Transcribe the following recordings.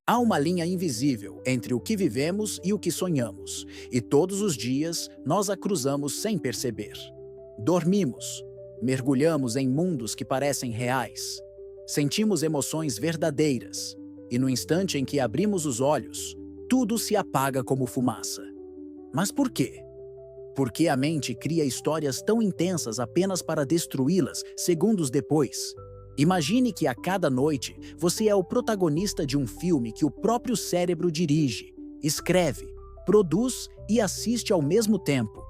Há uma linha invisível entre o que vivemos e o que sonhamos, e todos os dias nós a cruzamos sem perceber. Dormimos, mergulhamos em mundos que parecem reais, sentimos emoções verdadeiras, e no instante em que abrimos os olhos, tudo se apaga como fumaça. Mas por quê? Porque a mente cria histórias tão intensas apenas para destruí-las segundos depois. Imagine que a cada noite você é o protagonista de um filme que o próprio cérebro dirige, escreve, produz e assiste ao mesmo tempo.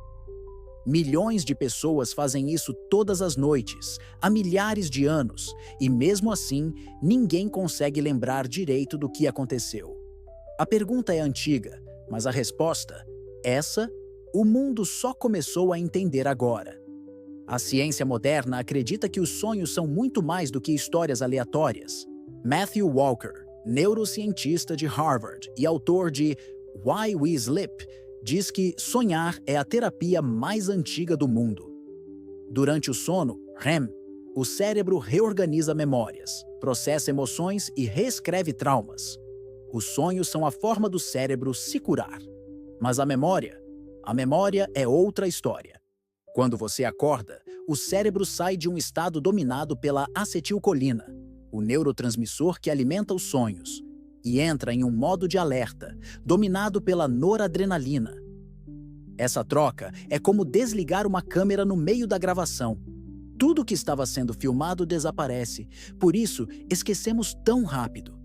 Milhões de pessoas fazem isso todas as noites, há milhares de anos, e mesmo assim, ninguém consegue lembrar direito do que aconteceu. A pergunta é antiga, mas a resposta, essa, o mundo só começou a entender agora. A ciência moderna acredita que os sonhos são muito mais do que histórias aleatórias. Matthew Walker, neurocientista de Harvard e autor de Why We Sleep, diz que sonhar é a terapia mais antiga do mundo. Durante o sono, REM, o cérebro reorganiza memórias, processa emoções e reescreve traumas. Os sonhos são a forma do cérebro se curar. Mas a memória é outra história. Quando você acorda, o cérebro sai de um estado dominado pela acetilcolina, o neurotransmissor que alimenta os sonhos, e entra em um modo de alerta, dominado pela noradrenalina. Essa troca é como desligar uma câmera no meio da gravação. Tudo que estava sendo filmado desaparece, por isso esquecemos tão rápido.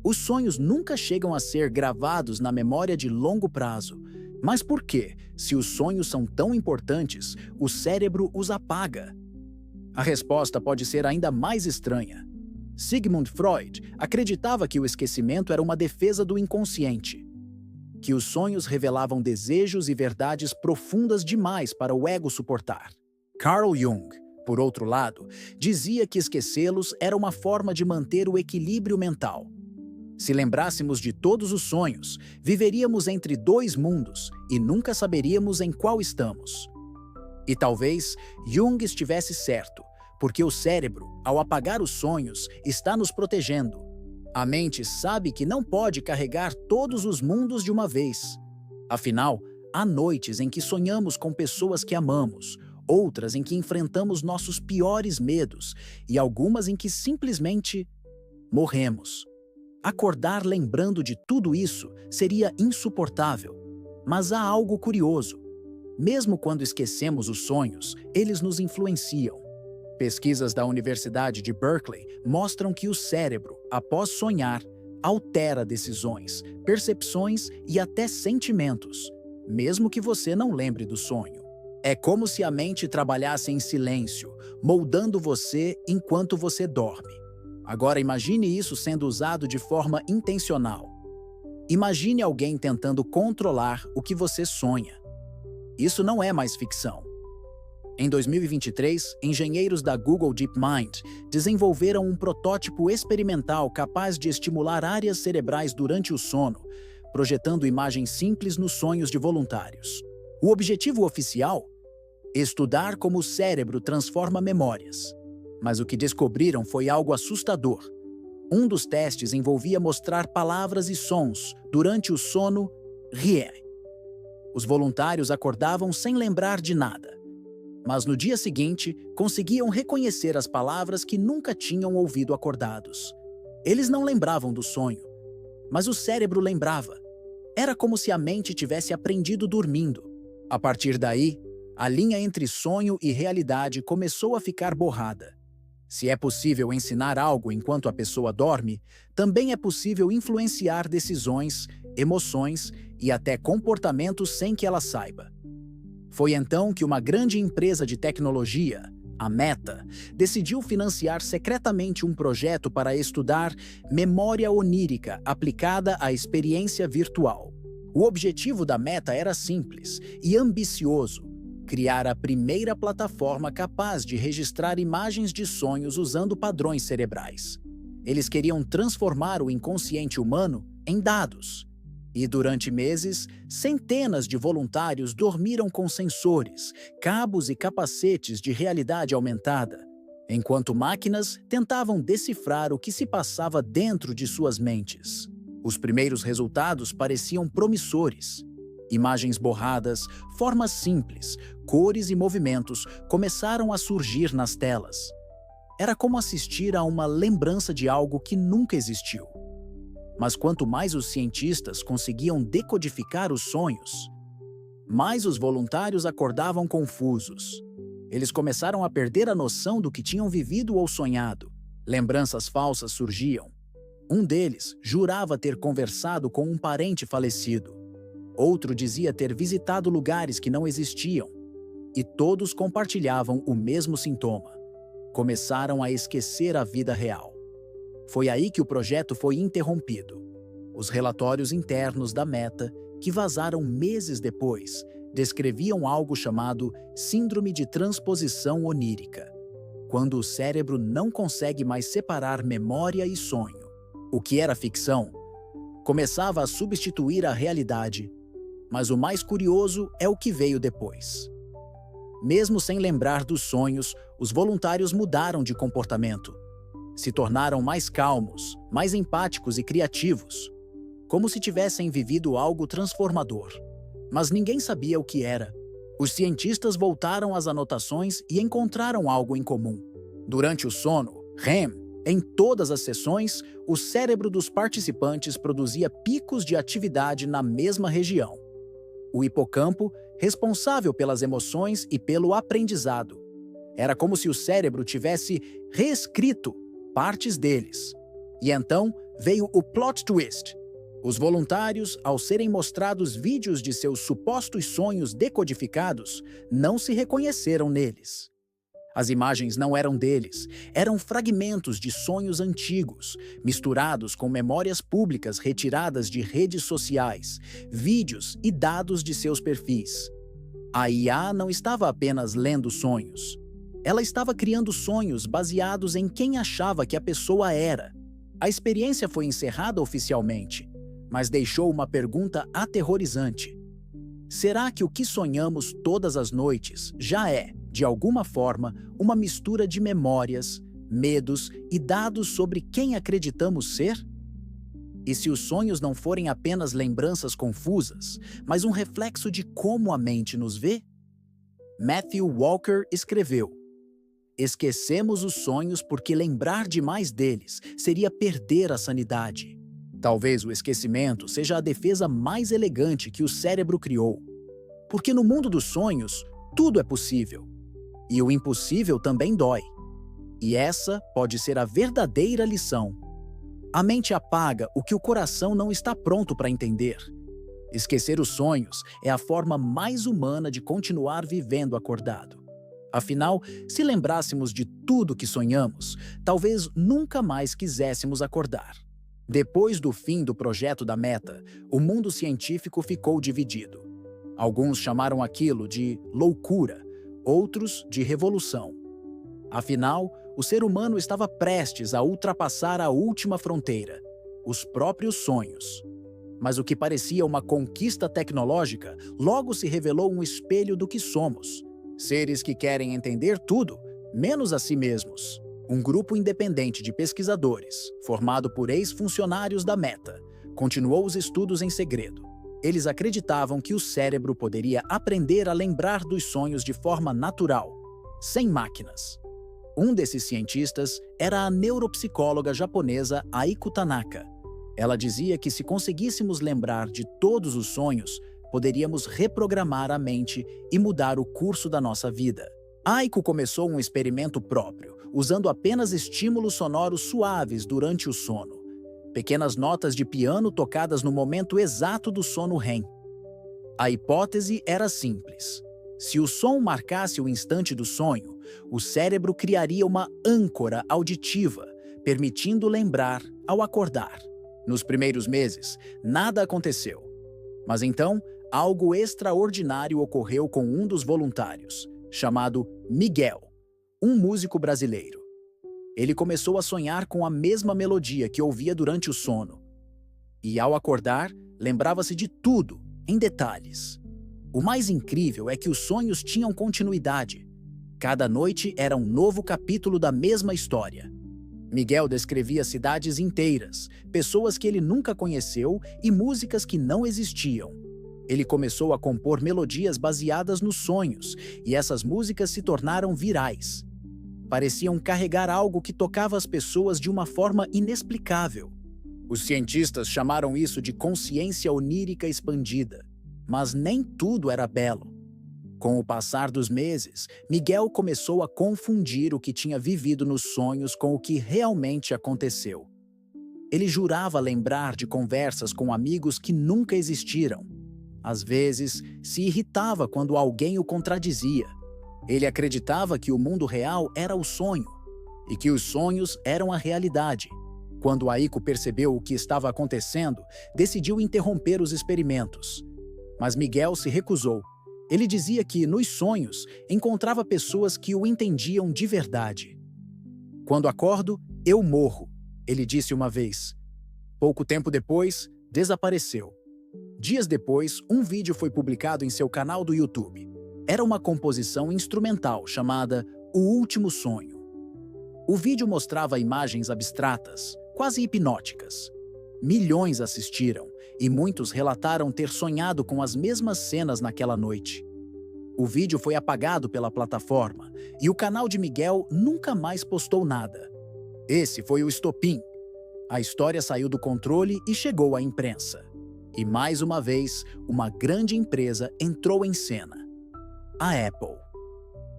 Os sonhos nunca chegam a ser gravados na memória de longo prazo. Mas por que, se os sonhos são tão importantes, o cérebro os apaga? A resposta pode ser ainda mais estranha. Sigmund Freud acreditava que o esquecimento era uma defesa do inconsciente, que os sonhos revelavam desejos e verdades profundas demais para o ego suportar. Carl Jung, por outro lado, dizia que esquecê-los era uma forma de manter o equilíbrio mental. Se lembrássemos de todos os sonhos, viveríamos entre dois mundos e nunca saberíamos em qual estamos. E talvez Jung estivesse certo, porque o cérebro, ao apagar os sonhos, está nos protegendo. A mente sabe que não pode carregar todos os mundos de uma vez. Afinal, há noites em que sonhamos com pessoas que amamos, outras em que enfrentamos nossos piores medos e algumas em que simplesmente morremos. Acordar lembrando de tudo isso seria insuportável. Mas há algo curioso. Mesmo quando esquecemos os sonhos, eles nos influenciam. Pesquisas da Universidade de Berkeley mostram que o cérebro, após sonhar, altera decisões, percepções e até sentimentos, mesmo que você não lembre do sonho. É como se a mente trabalhasse em silêncio, moldando você enquanto você dorme. Agora imagine isso sendo usado de forma intencional. Imagine alguém tentando controlar o que você sonha. Isso não é mais ficção. Em 2023, engenheiros da Google DeepMind desenvolveram um protótipo experimental capaz de estimular áreas cerebrais durante o sono, projetando imagens simples nos sonhos de voluntários. O objetivo oficial? Estudar como o cérebro transforma memórias. Mas o que descobriram foi algo assustador. Um dos testes envolvia mostrar palavras e sons durante o sono REM. Os voluntários acordavam sem lembrar de nada. Mas no dia seguinte, conseguiam reconhecer as palavras que nunca tinham ouvido acordados. Eles não lembravam do sonho, mas o cérebro lembrava. Era como se a mente tivesse aprendido dormindo. A partir daí, a linha entre sonho e realidade começou a ficar borrada. Se é possível ensinar algo enquanto a pessoa dorme, também é possível influenciar decisões, emoções e até comportamentos sem que ela saiba. Foi então que uma grande empresa de tecnologia, a Meta, decidiu financiar secretamente um projeto para estudar memória onírica aplicada à experiência virtual. O objetivo da Meta era simples e ambicioso: criar a primeira plataforma capaz de registrar imagens de sonhos usando padrões cerebrais. Eles queriam transformar o inconsciente humano em dados. E durante meses, centenas de voluntários dormiram com sensores, cabos e capacetes de realidade aumentada, enquanto máquinas tentavam decifrar o que se passava dentro de suas mentes. Os primeiros resultados pareciam promissores. Imagens borradas, formas simples, cores e movimentos começaram a surgir nas telas. Era como assistir a uma lembrança de algo que nunca existiu. Mas quanto mais os cientistas conseguiam decodificar os sonhos, mais os voluntários acordavam confusos. Eles começaram a perder a noção do que tinham vivido ou sonhado. Lembranças falsas surgiam. Um deles jurava ter conversado com um parente falecido. Outro dizia ter visitado lugares que não existiam. E todos compartilhavam o mesmo sintoma. Começaram a esquecer a vida real. Foi aí que o projeto foi interrompido. Os relatórios internos da Meta, que vazaram meses depois, descreviam algo chamado Síndrome de Transposição Onírica, quando o cérebro não consegue mais separar memória e sonho. O que era ficção começava a substituir a realidade, mas o mais curioso é o que veio depois. Mesmo sem lembrar dos sonhos, os voluntários mudaram de comportamento. Se tornaram mais calmos, mais empáticos e criativos, como se tivessem vivido algo transformador. Mas ninguém sabia o que era. Os cientistas voltaram às anotações e encontraram algo em comum. Durante o sono, REM, em todas as sessões, o cérebro dos participantes produzia picos de atividade na mesma região. O hipocampo, responsável pelas emoções e pelo aprendizado. Era como se o cérebro tivesse reescrito partes deles. E então veio o plot twist. Os voluntários, ao serem mostrados vídeos de seus supostos sonhos decodificados, não se reconheceram neles. As imagens não eram deles, eram fragmentos de sonhos antigos, misturados com memórias públicas retiradas de redes sociais, vídeos e dados de seus perfis. A IA não estava apenas lendo sonhos. Ela estava criando sonhos baseados em quem achava que a pessoa era. A experiência foi encerrada oficialmente, mas deixou uma pergunta aterrorizante. Será que o que sonhamos todas as noites já é, de alguma forma, uma mistura de memórias, medos e dados sobre quem acreditamos ser? E se os sonhos não forem apenas lembranças confusas, mas um reflexo de como a mente nos vê? Matthew Walker escreveu: esquecemos os sonhos porque lembrar demais deles seria perder a sanidade. Talvez o esquecimento seja a defesa mais elegante que o cérebro criou. Porque no mundo dos sonhos, tudo é possível. E o impossível também dói. E essa pode ser a verdadeira lição. A mente apaga o que o coração não está pronto para entender. Esquecer os sonhos é a forma mais humana de continuar vivendo acordado. Afinal, se lembrássemos de tudo que sonhamos, talvez nunca mais quiséssemos acordar. Depois do fim do projeto da Meta, o mundo científico ficou dividido. Alguns chamaram aquilo de loucura, outros de revolução. Afinal, o ser humano estava prestes a ultrapassar a última fronteira, os próprios sonhos. Mas o que parecia uma conquista tecnológica logo se revelou um espelho do que somos. Seres que querem entender tudo, menos a si mesmos. Um grupo independente de pesquisadores, formado por ex-funcionários da Meta, continuou os estudos em segredo. Eles acreditavam que o cérebro poderia aprender a lembrar dos sonhos de forma natural, sem máquinas. Um desses cientistas era a neuropsicóloga japonesa Aiko Tanaka. Ela dizia que se conseguíssemos lembrar de todos os sonhos, poderíamos reprogramar a mente e mudar o curso da nossa vida. Aiko começou um experimento próprio, usando apenas estímulos sonoros suaves durante o sono. Pequenas notas de piano tocadas no momento exato do sono REM. A hipótese era simples. Se o som marcasse o instante do sonho, o cérebro criaria uma âncora auditiva, permitindo lembrar ao acordar. Nos primeiros meses, nada aconteceu. Mas então, algo extraordinário ocorreu com um dos voluntários, chamado Miguel, um músico brasileiro. Ele começou a sonhar com a mesma melodia que ouvia durante o sono. E ao acordar, lembrava-se de tudo, em detalhes. O mais incrível é que os sonhos tinham continuidade. Cada noite era um novo capítulo da mesma história. Miguel descrevia cidades inteiras, pessoas que ele nunca conheceu e músicas que não existiam. Ele começou a compor melodias baseadas nos sonhos, e essas músicas se tornaram virais. Pareciam carregar algo que tocava as pessoas de uma forma inexplicável. Os cientistas chamaram isso de consciência onírica expandida, mas nem tudo era belo. Com o passar dos meses, Miguel começou a confundir o que tinha vivido nos sonhos com o que realmente aconteceu. Ele jurava lembrar de conversas com amigos que nunca existiram. Às vezes, se irritava quando alguém o contradizia. Ele acreditava que o mundo real era o sonho e que os sonhos eram a realidade. Quando Aiko percebeu o que estava acontecendo, decidiu interromper os experimentos. Mas Miguel se recusou. Ele dizia que, nos sonhos, encontrava pessoas que o entendiam de verdade. "Quando acordo, eu morro", ele disse uma vez. Pouco tempo depois, desapareceu. Dias depois, um vídeo foi publicado em seu canal do YouTube. Era uma composição instrumental chamada O Último Sonho. O vídeo mostrava imagens abstratas, quase hipnóticas. Milhões assistiram, e muitos relataram ter sonhado com as mesmas cenas naquela noite. O vídeo foi apagado pela plataforma, e o canal de Miguel nunca mais postou nada. Esse foi o estopim. A história saiu do controle e chegou à imprensa. E mais uma vez, uma grande empresa entrou em cena: a Apple.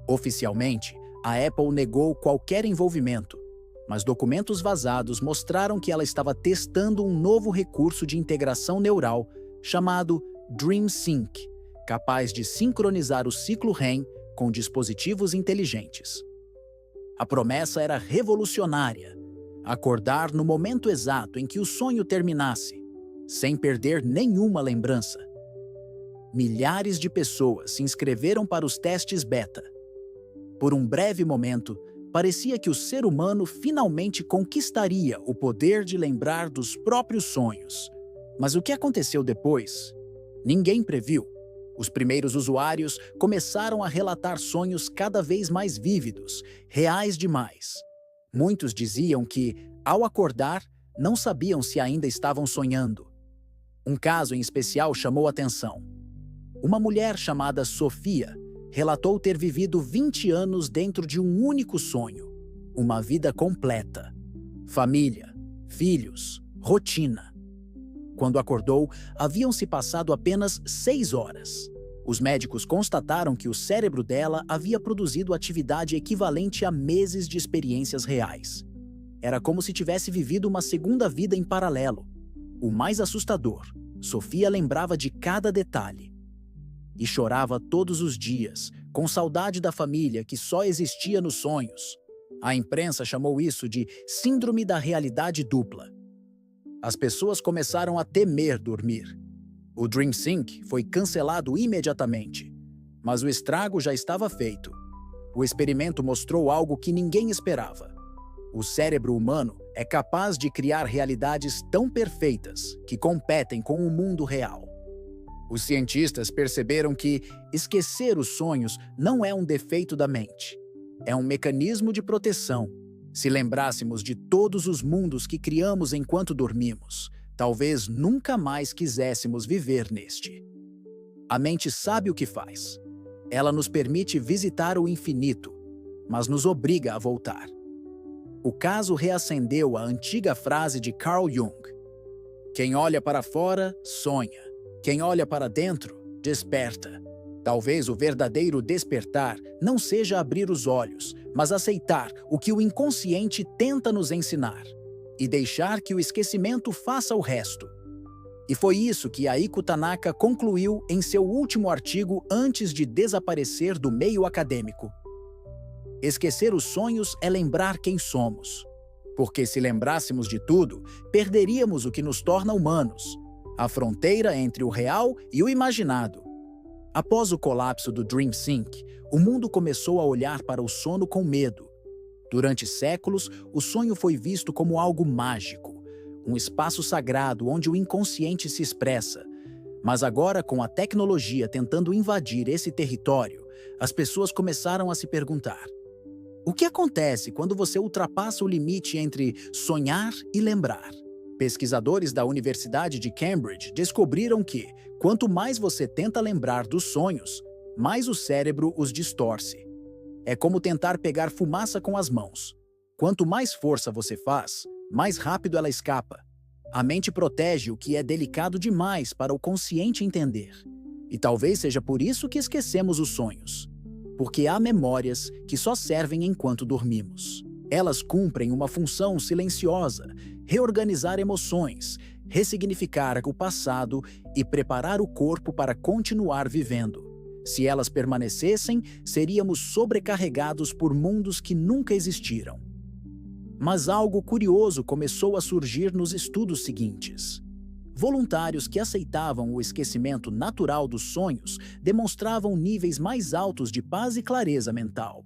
Oficialmente, a Apple negou qualquer envolvimento, mas documentos vazados mostraram que ela estava testando um novo recurso de integração neural chamado DreamSync, capaz de sincronizar o ciclo REM com dispositivos inteligentes. A promessa era revolucionária: acordar no momento exato em que o sonho terminasse, sem perder nenhuma lembrança. Milhares de pessoas se inscreveram para os testes beta. Por um breve momento, parecia que o ser humano finalmente conquistaria o poder de lembrar dos próprios sonhos. Mas o que aconteceu depois? Ninguém previu. Os primeiros usuários começaram a relatar sonhos cada vez mais vívidos, reais demais. Muitos diziam que, ao acordar, não sabiam se ainda estavam sonhando. Um caso em especial chamou atenção. Uma mulher chamada Sofia relatou ter vivido 20 anos dentro de um único sonho, uma vida completa. Família, filhos, rotina. Quando acordou, haviam-se passado apenas 6 horas. Os médicos constataram que o cérebro dela havia produzido atividade equivalente a meses de experiências reais. Era como se tivesse vivido uma segunda vida em paralelo. O mais assustador, Sofia lembrava de cada detalhe. E chorava todos os dias, com saudade da família que só existia nos sonhos. A imprensa chamou isso de síndrome da realidade dupla. As pessoas começaram a temer dormir. O DreamSync foi cancelado imediatamente, mas o estrago já estava feito. O experimento mostrou algo que ninguém esperava. O cérebro humano é capaz de criar realidades tão perfeitas que competem com o mundo real. Os cientistas perceberam que esquecer os sonhos não é um defeito da mente. É um mecanismo de proteção. Se lembrássemos de todos os mundos que criamos enquanto dormimos, talvez nunca mais quiséssemos viver neste. A mente sabe o que faz. Ela nos permite visitar o infinito, mas nos obriga a voltar. O caso reacendeu a antiga frase de Carl Jung: "Quem olha para fora, sonha. Quem olha para dentro, desperta." Talvez o verdadeiro despertar não seja abrir os olhos, mas aceitar o que o inconsciente tenta nos ensinar e deixar que o esquecimento faça o resto. E foi isso que Aiko Tanaka concluiu em seu último artigo antes de desaparecer do meio acadêmico. Esquecer os sonhos é lembrar quem somos. Porque se lembrássemos de tudo, perderíamos o que nos torna humanos: a fronteira entre o real e o imaginado. Após o colapso do DreamSync, o mundo começou a olhar para o sono com medo. Durante séculos, o sonho foi visto como algo mágico, um espaço sagrado onde o inconsciente se expressa. Mas agora, com a tecnologia tentando invadir esse território, as pessoas começaram a se perguntar: O que acontece quando você ultrapassa o limite entre sonhar e lembrar? Pesquisadores da Universidade de Cambridge descobriram que, quanto mais você tenta lembrar dos sonhos, mais o cérebro os distorce. É como tentar pegar fumaça com as mãos. Quanto mais força você faz, mais rápido ela escapa. A mente protege o que é delicado demais para o consciente entender. E talvez seja por isso que esquecemos os sonhos. Porque há memórias que só servem enquanto dormimos. Elas cumprem uma função silenciosa: reorganizar emoções, ressignificar o passado e preparar o corpo para continuar vivendo. Se elas permanecessem, seríamos sobrecarregados por mundos que nunca existiram. Mas algo curioso começou a surgir nos estudos seguintes. Voluntários que aceitavam o esquecimento natural dos sonhos demonstravam níveis mais altos de paz e clareza mental.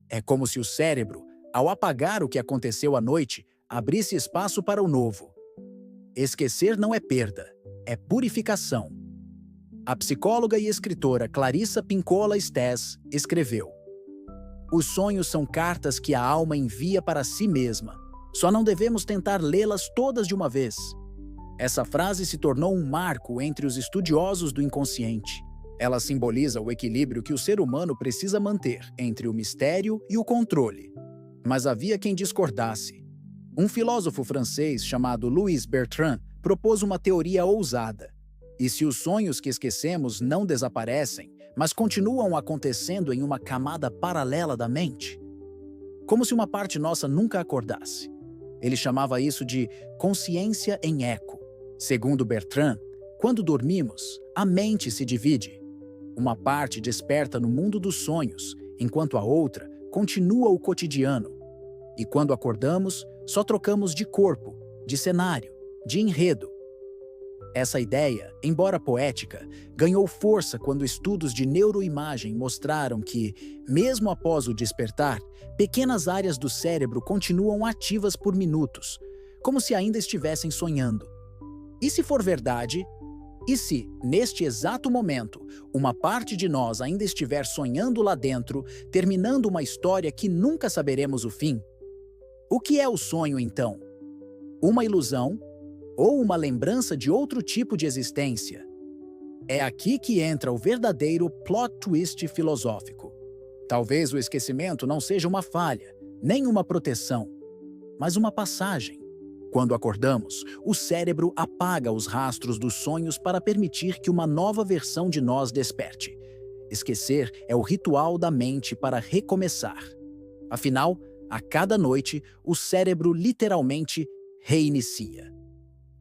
É como se o cérebro, ao apagar o que aconteceu à noite, abrisse espaço para o novo. Esquecer não é perda, é purificação. A psicóloga e escritora Clarissa Pinkola Estés escreveu: "Os sonhos são cartas que a alma envia para si mesma. Só não devemos tentar lê-las todas de uma vez." Essa frase se tornou um marco entre os estudiosos do inconsciente. Ela simboliza o equilíbrio que o ser humano precisa manter entre o mistério e o controle. Mas havia quem discordasse. Um filósofo francês chamado Louis Bertrand propôs uma teoria ousada. E se os sonhos que esquecemos não desaparecem, mas continuam acontecendo em uma camada paralela da mente? Como se uma parte nossa nunca acordasse. Ele chamava isso de consciência em eco. Segundo Bertrand, quando dormimos, a mente se divide. Uma parte desperta no mundo dos sonhos, enquanto a outra continua o cotidiano. E quando acordamos, só trocamos de corpo, de cenário, de enredo. Essa ideia, embora poética, ganhou força quando estudos de neuroimagem mostraram que, mesmo após o despertar, pequenas áreas do cérebro continuam ativas por minutos, como se ainda estivessem sonhando. E se for verdade? E se, neste exato momento, uma parte de nós ainda estiver sonhando lá dentro, terminando uma história que nunca saberemos o fim? O que é o sonho, então? Uma ilusão? Ou uma lembrança de outro tipo de existência? É aqui que entra o verdadeiro plot twist filosófico. Talvez o esquecimento não seja uma falha, nem uma proteção, mas uma passagem. Quando acordamos, o cérebro apaga os rastros dos sonhos para permitir que uma nova versão de nós desperte. Esquecer é o ritual da mente para recomeçar. Afinal, a cada noite, o cérebro literalmente reinicia.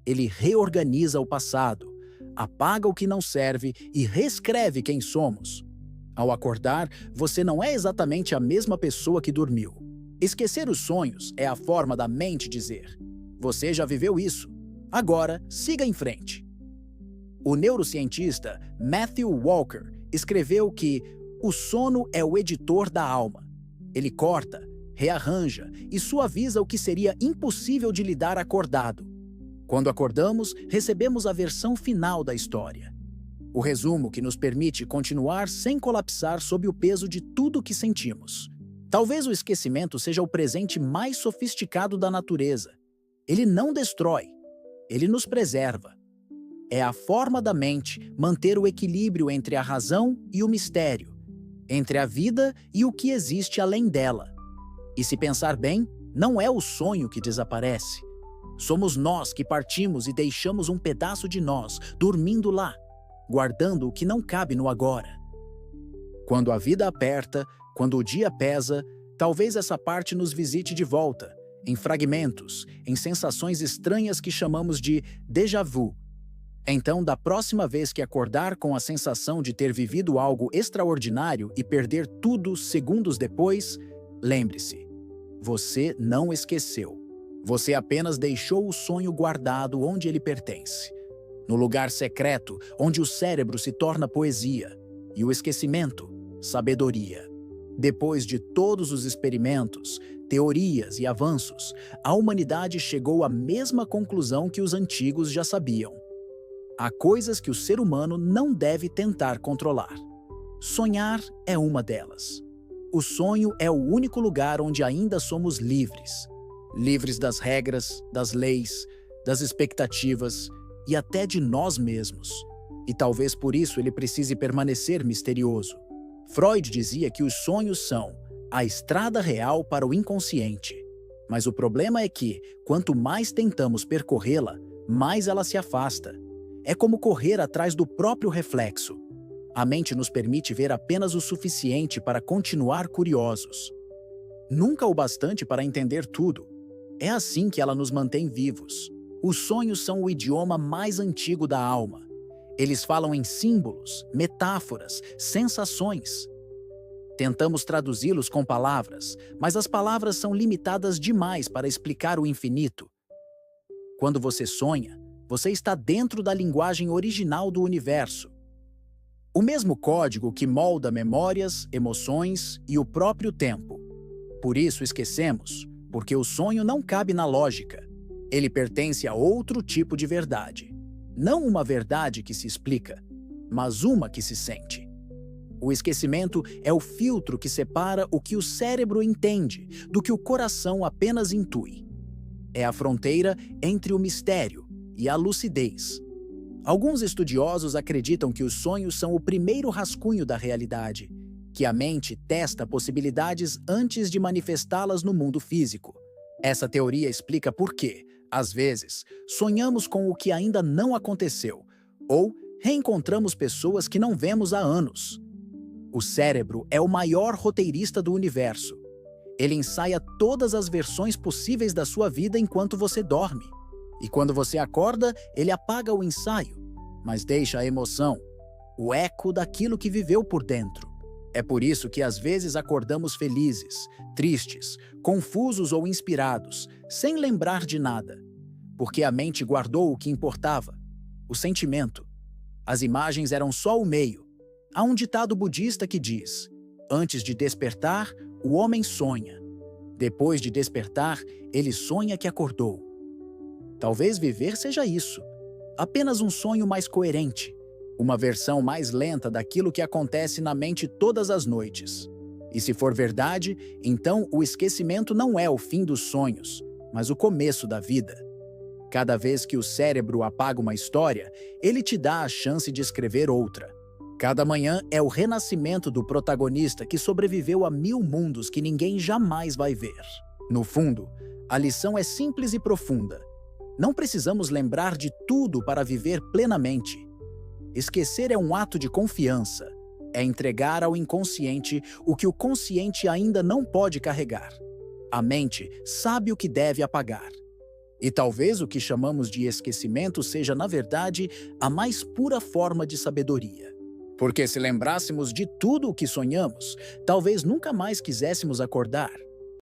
Ele reorganiza o passado, apaga o que não serve e reescreve quem somos. Ao acordar, você não é exatamente a mesma pessoa que dormiu. Esquecer os sonhos é a forma da mente dizer: "Você já viveu isso. Agora, siga em frente." O neurocientista Matthew Walker escreveu que o sono é o editor da alma. Ele corta, rearranja e suaviza o que seria impossível de lidar acordado. Quando acordamos, recebemos a versão final da história. O resumo que nos permite continuar sem colapsar sob o peso de tudo que sentimos. Talvez o esquecimento seja o presente mais sofisticado da natureza. Ele não destrói, ele nos preserva. É a forma da mente manter o equilíbrio entre a razão e o mistério, entre a vida e o que existe além dela. E se pensar bem, não é o sonho que desaparece. Somos nós que partimos e deixamos um pedaço de nós dormindo lá, guardando o que não cabe no agora. Quando a vida aperta, quando o dia pesa, talvez essa parte nos visite de volta, em fragmentos, em sensações estranhas que chamamos de déjà vu. Então, da próxima vez que acordar com a sensação de ter vivido algo extraordinário e perder tudo segundos depois, lembre-se, você não esqueceu. Você apenas deixou o sonho guardado onde ele pertence. No lugar secreto, onde o cérebro se torna poesia e o esquecimento, sabedoria. Depois de todos os experimentos, teorias e avanços, a humanidade chegou à mesma conclusão que os antigos já sabiam. Há coisas que o ser humano não deve tentar controlar. Sonhar é uma delas. o sonho é o único lugar onde ainda somos livres. Livres das regras, das leis, das expectativas e até de nós mesmos. E talvez por isso ele precise permanecer misterioso. Freud dizia que os sonhos são a estrada real para o inconsciente. Mas o problema é que, quanto mais tentamos percorrê-la, mais ela se afasta. É como correr atrás do próprio reflexo. A mente nos permite ver apenas o suficiente para continuar curiosos. Nunca o bastante para entender tudo. É assim que ela nos mantém vivos. Os sonhos são o idioma mais antigo da alma. Eles falam em símbolos, metáforas, sensações. Tentamos traduzi-los com palavras, mas as palavras são limitadas demais para explicar o infinito. Quando você sonha, você está dentro da linguagem original do universo. O mesmo código que molda memórias, emoções e o próprio tempo. Por isso esquecemos, porque o sonho não cabe na lógica. Ele pertence a outro tipo de verdade. Não uma verdade que se explica, mas uma que se sente. O esquecimento é o filtro que separa o que o cérebro entende do que o coração apenas intui. É a fronteira entre o mistério e a lucidez. Alguns estudiosos acreditam que os sonhos são o primeiro rascunho da realidade, que a mente testa possibilidades antes de manifestá-las no mundo físico. Essa teoria explica por que, às vezes, sonhamos com o que ainda não aconteceu, ou reencontramos pessoas que não vemos há anos. O cérebro é o maior roteirista do universo. Ele ensaia todas as versões possíveis da sua vida enquanto você dorme. E quando você acorda, ele apaga o ensaio, mas deixa a emoção, o eco daquilo que viveu por dentro. É por isso que às vezes acordamos felizes, tristes, confusos ou inspirados, sem lembrar de nada. Porque a mente guardou o que importava, o sentimento. As imagens eram só o meio. Há um ditado budista que diz: antes de despertar, o homem sonha. Depois de despertar, ele sonha que acordou. Talvez viver seja isso. Apenas um sonho mais coerente. Uma versão mais lenta daquilo que acontece na mente todas as noites. E se for verdade, então o esquecimento não é o fim dos sonhos, mas o começo da vida. Cada vez que o cérebro apaga uma história, ele te dá a chance de escrever outra. Cada manhã é o renascimento do protagonista que sobreviveu a 1000 mundos que ninguém jamais vai ver. No fundo, a lição é simples e profunda. Não precisamos lembrar de tudo para viver plenamente. Esquecer é um ato de confiança. É entregar ao inconsciente o que o consciente ainda não pode carregar. A mente sabe o que deve apagar. E talvez o que chamamos de esquecimento seja, na verdade, a mais pura forma de sabedoria. Porque se lembrássemos de tudo o que sonhamos, talvez nunca mais quiséssemos acordar.